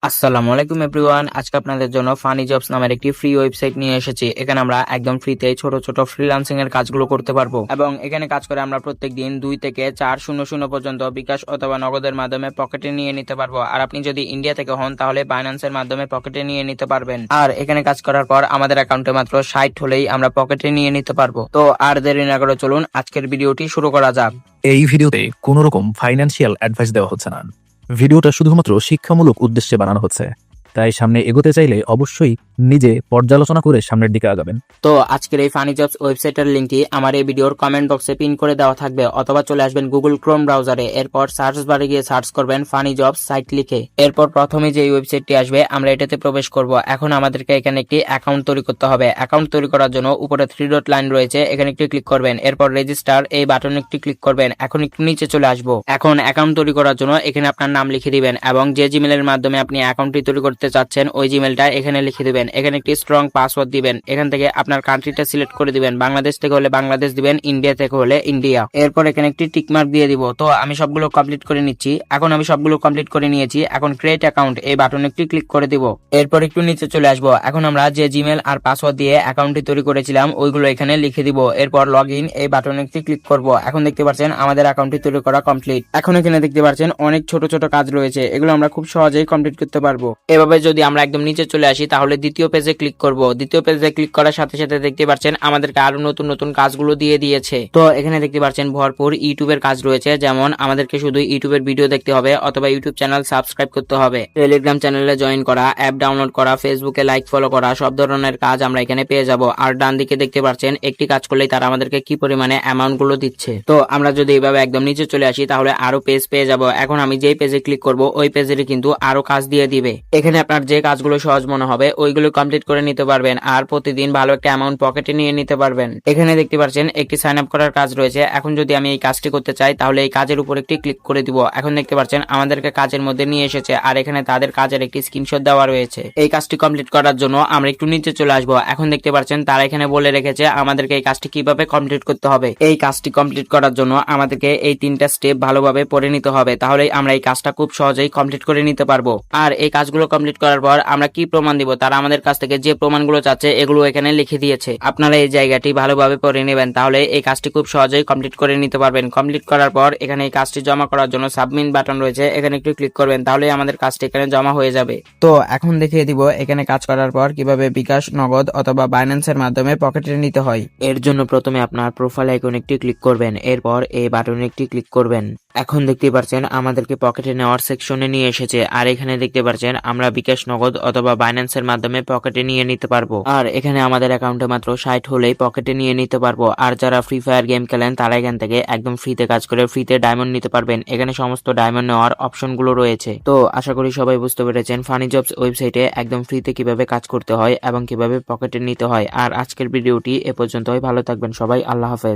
আসসালামু আলাইকুম এভরিওয়ান। আজকে আপনাদের জন্য ফানি জবস নামের একটি ফ্রি ওয়েবসাইট নিয়ে এসেছি। এখানে আমরা একদম ফ্রিতে ছোট ছোট ফ্রিল্যান্সিং এর কাজগুলো করতে পারবো এবং এখানে কাজ করে আমরা প্রত্যেকদিন 2 থেকে 400 পর্যন্ত বিকাশ অথবা নগদের মাধ্যমে পকেটে নিয়ে নিতে পারবো। আর আপনি যদি ইন্ডিয়া থেকে হন তাহলে বাইন্যান্সের মাধ্যমে পকেটে নিয়ে নিতে পারবেন। আর এখানে কাজ করার পর আমাদের অ্যাকাউন্টে মাত্র 60 হলেই আমরা পকেটে নিয়ে নিতে পারবো। তো আর দেরি না করে চলুন আজকের ভিডিওটি শুরু করা যাক। এই ভিডিওতে কোনো রকম ফাইন্যান্সিয়াল অ্যাডভাইস দেওয়া হচ্ছে না। ভিডিওটা শুধুমাত্র শিক্ষামূলক উদ্দেশ্যে বানানো হচ্ছে, তাই সামনে এগোতে চাইলে অবশ্যই নিজে পর্যালোচনা করে সামনের দিকে আগাবেন। তো আজকের এই ফানি জবস ওয়েবসাইটের লিঙ্কটি আমার এই ভিডিওর কমেন্ট বক্সে পিন করে দেওয়া থাকবে, অথবা চলে আসবেন গুগল ক্রোম ব্রাউজারে। এরপর সার্চ বারে গিয়ে সার্চ করবেন ফানি জবস সাইট লিখে। এরপর প্রথমে যে ওয়েবসাইটটি আসবে আমরা এটাতে প্রবেশ করব। এখন আমাদেরকে এখানে একটি অ্যাকাউন্ট তৈরি করতে হবে। অ্যাকাউন্ট তৈরি করার জন্য উপরে 3 ডট লাইন রয়েছে, এখানে একটি ক্লিক করবেন। এরপর রেজিস্টার এই বাটনে একটি ক্লিক করবেন। এখন একটু নিচে চলে আসবো। এখন অ্যাকাউন্ট তৈরি করার জন্য এখানে আপনার নাম লিখে দিবেন এবং যে জিমেলের মাধ্যমে আপনি অ্যাকাউন্টটি তৈরি করতে চাচ্ছেন ওই জিমেলটা এখানে লিখে দিবেন। এখানে একটি স্ট্রং পাসওয়ার্ড দিবেন। এখান থেকে আপনার কান্ট্রিটা সিলেক্ট করে দিবেন। বাংলাদেশ থেকে হলে বাংলাদেশ দিবেন, ইন্ডিয়া থেকে হলে ইন্ডিয়া। এরপর এখানে একটি টিক মার্ক দিয়ে দিব। তো আমি সবগুলো কমপ্লিট করে নিচ্ছি। এখন আমি সবগুলো কমপ্লিট করে নিয়েছি। এখন ক্রিয়েট অ্যাকাউন্ট এই বাটনে একটি ক্লিক করে দিব। এরপর একটু নিচে চলে আসবো। এখন আমরা যে জিমেল আর পাসওয়ার্ড দিয়ে অ্যাকাউন্টটি তৈরি করেছিলাম ওইগুলো এখানে লিখে দিব। এরপর লগ ইন এই বাটনে একটি ক্লিক করব। এখন দেখতে পাচ্ছেন আমাদের অ্যাকাউন্টটি তৈরি করা কমপ্লিট। এখন এখানে দেখতে পাচ্ছেন অনেক ছোট ছোট কাজ রয়েছে, এগুলো আমরা খুব সহজেই কমপ্লিট করতে পারবো। এভাবে যদি আমরা একদম নিচে চলে আসি তাহলে দ্বিতীয় পেজে ক্লিক করব। দ্বিতীয় পেজে ক্লিক করার সাথে সাথে দেখতে পাচ্ছেন আমাদেরকে আরো নতুন নতুন কাজগুলো দিয়ে দিয়েছে। তো এখানে দেখতে পাচ্ছেন ভরপুর ইউটিউবের কাজ রয়েছে, যেমন আমাদেরকে শুধু ইউটিউবের ভিডিও দেখতে হবে অথবা ইউটিউব চ্যানেল সাবস্ক্রাইব করতে হবে, টেলিগ্রাম চ্যানেলে জয়েন করা, অ্যাপ ডাউনলোড করা, ফেসবুকে লাইক ফলো করা, সব ধরনের কাজ আমরা এখানে পেয়ে যাব। আর ডান দিকে দেখতে পাচ্ছেন একটি কাজ করলেই তারা আমাদেরকে কি পরিমাণে অ্যামাউন্ট গুলো দিচ্ছে। তো আমরা যদি এইভাবে একদম নিচে চলে আসি তাহলে আরো পেজ পেয়ে যাব। এখন আমি যেই পেজে ক্লিক করব ওই পেজেরই কিন্তু আরো কাজ দিয়ে দিবে। এখানে আপনার যে কাজগুলো সহজ মনে হবে ওইগুলো কমপ্লিট করে নিতে পারবেন আর প্রতিদিন ভালো একটা অ্যামাউন্ট পকেটে নিয়ে নিতে পারবেন। এখানে দেখতে পাচ্ছেন একটি সাইন আপ করার কাজ রয়েছে। এখন যদি আমি এই কাজটি করতে চাই তাহলে এই কাজের উপর একটি ক্লিক করে দিব। এখন দেখতে পাচ্ছেন আমাদেরকে কাজের মধ্যে নিয়ে এসেছে আর এখানে তাদের কাজের একটি স্ক্রিনশট দেওয়া রয়েছে। এই কাজটি কমপ্লিট করার জন্য আমরা একটু নিচে চলে আসবো। এখন দেখতে পাচ্ছেন তারা এখানে বলে রেখেছে আমাদেরকে এই কাজটি কিভাবে কমপ্লিট করতে হবে। এই কাজটি কমপ্লিট করার জন্য আমাদেরকে এই 3টা স্টেপ ভালোভাবে পড়ে নিতে হবে, তাহলেই আমরা এই কাজটা খুব সহজেই কমপ্লিট করে নিতে পারবো। আর এই কাজগুলো কমপ্লিট করার পর আমরা কি প্রমাণ দিব, তারা আমাদের কাছ থেকে যে প্রমাণগুলো চাচ্ছে এগুলো এখানে লিখে দিয়েছে। আপনারা এই জায়গাটি ভালোভাবে পড়ে নেবেন, তাহলে এই কাজটি খুব সহজেই কমপ্লিট করে নিতে পারবেন। কমপ্লিট করার পর এখানে এই কাজটি জমা করার জন্য সাবমিট বাটন রয়েছে, এখানে একটু ক্লিক করবেন, তাহলে আমাদের কাজটি এখানে জমা হয়ে যাবে। তো এখন দেখিয়ে দিব এখানে কাজ করার পর কিভাবে বিকাশ, নগদ অথবা বাইন্যান্সের মাধ্যমে পকেটে নিতে হয়। এর জন্য প্রথমে আপনার প্রোফাইল আইকনে একটি ক্লিক করবেন, এরপর এই বাটনে একটি ক্লিক করবেন। এখন দেখতে পাচ্ছেন আমাদেরকে পকেটে নেওয়ার সেকশনে নিয়ে এসেছে আর এখানে দেখতে পাচ্ছেন আমরা বিকাশ, নগদ অথবা বাইন্যান্সের মাধ্যমে পকেটে নিয়ে নিতে পারবো। আর এখানে আমাদের অ্যাকাউন্টে মাত্র 60 হলেই পকেটে নিয়ে নিতে পারবো। আর যারা ফ্রি ফায়ার গেম খেলেন তারা এখান থেকে একদম ফ্রিতে কাজ করে ফ্রিতে ডায়মন্ড নিতে পারবেন। এখানে সমস্ত ডায়মন্ড নেওয়ার অপশন গুলো রয়েছে। তো আশা করি সবাই বুঝতে পেরেছেন ফানি জবস ওয়েবসাইটে একদম ফ্রিতে কিভাবে কাজ করতে হয় এবং কিভাবে পকেটে নিতে হয়। আর আজকের ভিডিওটি এ পর্যন্তই। ভালো থাকবেন সবাই, আল্লাহ হাফেজ।